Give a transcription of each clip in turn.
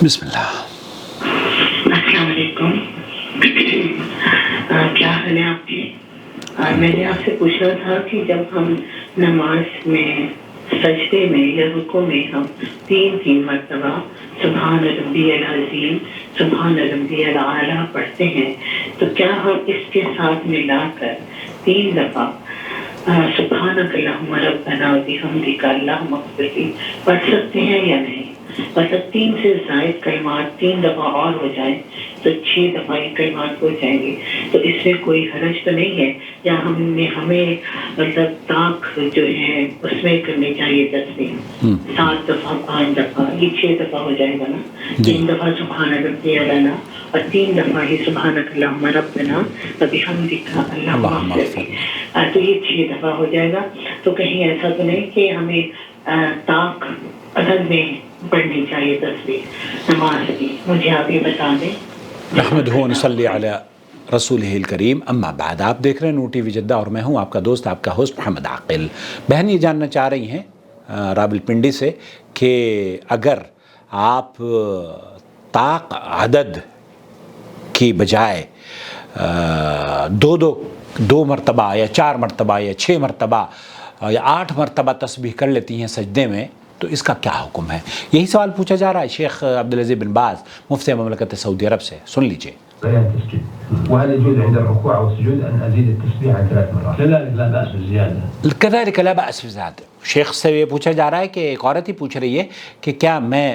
بسم اللہ۔ السلام علیکم، کیا حال ہے آپ کے؟ میں نے آپ سے پوچھا تھا کہ جب ہم نماز میں سجدے میں یا رکوع میں ہم تین مرتبہ سبحان ربی العظیم سبحان ربی الاعلیٰ پڑھتے ہیں تو کیا ہم اس کے ساتھ ملا کر 3 دفعہ سبحانک اللہم ربنا وبحمدک اللہم اغفر لی پڑھ سکتے ہیں یا نہیں؟ مطلب 3 سے زائد کلمات 3 دفعہ اور ہو جائیں تو 6 دفعہ یہ کلمات ہو جائیں گے، تو اس میں کوئی حرج تو نہیں ہے؟ یا ہمیں مطلب طاق جو ہے اس میں کرنی چاہیے تسبیح 7 دفعہ 5 دفعہ، یہ 6 دفعہ ہو جائے گا نا؟ 3 دفعہ سبحان ربی الاعلیٰ اور 3 دفعہ ہی سبحانک اللہم ربنا وبحمدک اللہم اغفر لی، تو یہ 6 دفعہ ہو جائے گا۔ تو کہیں ایسا تو نہیں کہ ہمیں طاق عدد میں پڑھنی چاہیے تسبیح نماز کی؟ مجھے آپ یہ بتا دیں۔ نحمدہ و نصلی علی رسولہ الکریم، اما بعد۔ آپ دیکھ رہے ہیں نور ٹی وی جدہ اور میں ہوں آپ کا دوست، آپ کا ہوسٹ محمد عاقل۔ بہن یہ جاننا چاہ رہی ہیں راولپنڈی سے کہ اگر آپ طاق عدد کی بجائے دو مرتبہ یا 4 مرتبہ یا 6 مرتبہ یا 8 مرتبہ تسبیح کر لیتی ہیں سجدے میں تو اس کا کیا حکم ہے؟ یہی سوال پوچھا جا رہا ہے شیخ عبدالعزیز بن باز مفتی مملکت سعودی عرب سے۔ سن لیجئے۔ وهل يجوز عند الركوع والسجود أن أزيد التسبيح عن 3 مرات؟ كذلك لا بأس بالزيادة. كذلك لا بأس بالزيادة۔ شیخ سے یہ پوچھا جا رہا ہے کہ ایک عورت ہی پوچھ رہی ہے کہ کیا میں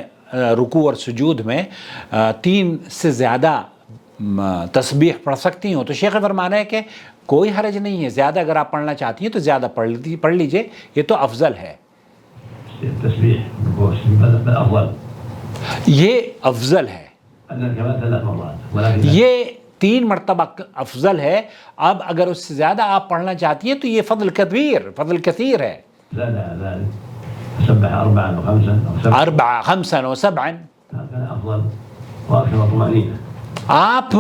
رکوع اور سجود میں 3 سے زیادہ تسبیح پڑھ سکتی ہوں؟ تو شیخ فرمانا ہے کہ کوئی حرج نہیں ہے، زیادہ اگر آپ پڑھنا چاہتی ہیں تو زیادہ پڑھ لیجئے، یہ تو افضل ہے، یہ افضل ہے، یہ 3 مرتبہ افضل ہے۔ اب اگر اس سے زیادہ آپ پڑھنا چاہتی ہیں تو یہ فضل کثیر ہے۔ 4 5 و 7 آپ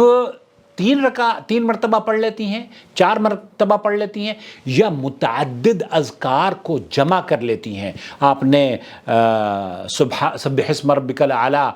3 مرتبہ پڑھ لیتی ہیں، 4 مرتبہ پڑھ لیتی ہیں، یا متعدد اذکار کو جمع کر لیتی ہیں۔ آپ نے سبح اسم ربک الاعلیٰ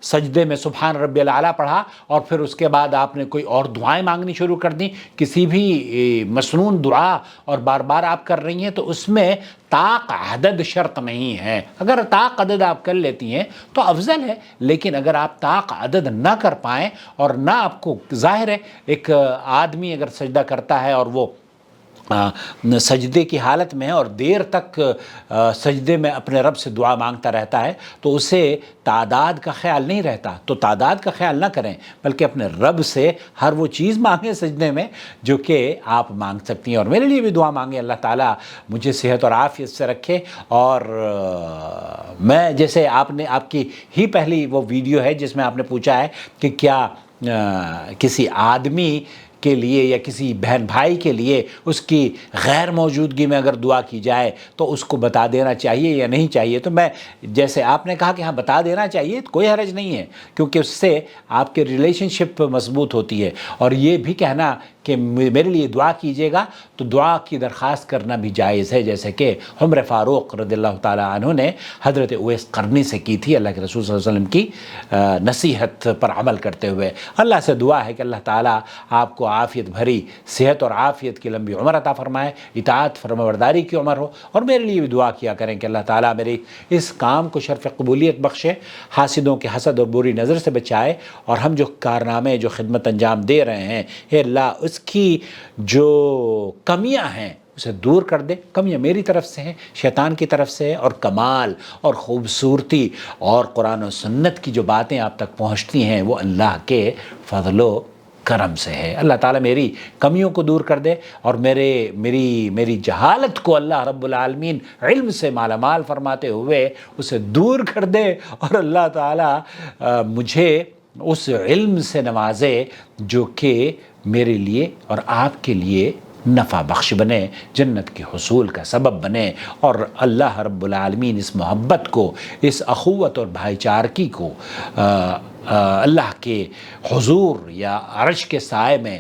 سجدے میں سبحان ربی الاعلیٰ پڑھا اور پھر اس کے بعد آپ نے کوئی اور دعائیں مانگنی شروع کر دیں، کسی بھی مسنون دعا، اور بار بار آپ کر رہی ہیں، تو اس میں طاق عدد شرط نہیں ہے۔ اگر طاق عدد آپ کر لیتی ہیں تو افضل ہے، لیکن اگر آپ طاق عدد نہ کر پائیں اور نہ آپ کو، ظاہر ہے ایک آدمی اگر سجدہ کرتا ہے اور وہ سجدے کی حالت میں ہے اور دیر تک سجدے میں اپنے رب سے دعا مانگتا رہتا ہے تو اسے تعداد کا خیال نہیں رہتا، تو تعداد کا خیال نہ کریں بلکہ اپنے رب سے ہر وہ چیز مانگیں سجدے میں جو کہ آپ مانگ سکتی ہیں۔ اور میرے لیے بھی دعا مانگیں، اللہ تعالیٰ مجھے صحت اور عافیت سے رکھے۔ اور میں جیسے آپ کی ہی پہلی وہ ویڈیو ہے جس میں آپ نے پوچھا ہے کہ کیا کسی آدمی کے لیے یا کسی بہن بھائی کے لیے اس کی غیر موجودگی میں اگر دعا کی جائے تو اس کو بتا دینا چاہیے یا نہیں چاہیے، تو میں جیسے آپ نے کہا کہ ہاں بتا دینا چاہیے، کوئی حرج نہیں ہے، کیونکہ اس سے آپ کے ریلیشن شپ مضبوط ہوتی ہے۔ اور یہ بھی کہنا کہ میرے لیے دعا کیجیے گا تو دعا کی درخواست کرنا بھی جائز ہے، جیسے کہ عمر فاروق رضی اللہ تعالیٰ عنہ نے حضرت اویس قرنی سے کی تھی، اللہ کے رسول صلی اللہ علیہ وسلم کی نصیحت پر عمل کرتے ہوئے۔ اللہ سے دعا ہے کہ اللہ تعالیٰ آپ کو عافیت بھری صحت اور عافیت کی لمبی عمر عطا فرمائے، اطاعت فرمانبرداری کی عمر ہو۔ اور میرے لیے بھی دعا کیا کریں کہ اللہ تعالیٰ میری اس کام کو شرف قبولیت بخشے، حاسدوں کے حسد اور بری نظر سے بچائے، اور ہم جو کارنامے جو خدمت انجام دے رہے ہیں، اے اللہ اس کی جو کمیاں ہیں اسے دور کر دے۔ کمیاں میری طرف سے ہیں، شیطان کی طرف سے ہے، اور کمال اور خوبصورتی اور قرآن و سنت کی جو باتیں آپ تک پہنچتی ہیں وہ اللہ کے فضل و کرم سے ہے۔ اللہ تعالیٰ میری کمیوں کو دور کر دے، اور میری جہالت کو اللہ رب العالمین علم سے مالا مال فرماتے ہوئے اسے دور کر دے، اور اللہ تعالیٰ مجھے اس علم سے نوازے جو کہ میرے لیے اور آپ کے لیے نفع بخش بنے، جنت کے حصول کا سبب بنے، اور اللہ رب العالمین اس محبت کو، اس اخوت اور بھائی چارگی کو اللہ کے حضور یا عرش کے سائے میں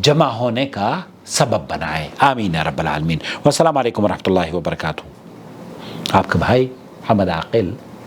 جمع ہونے کا سبب بنائے۔ آمین یا رب العالمین۔ والسلام علیکم ورحمۃ اللہ وبرکاتہ۔ آپ کا بھائی محمد عاقل،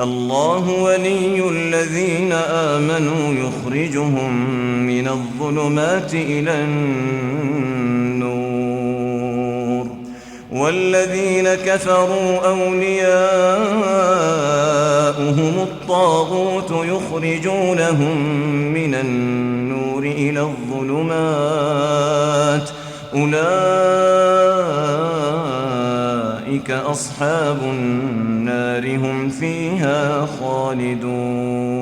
الله ولي الذين آمنوا يخرجهم من الظلمات إلى النور والذين كفروا أولياؤهم الطاغوت يخرجونهم من النور إلى الظلمات أولئك أصحاب النار هم فيها خالدون.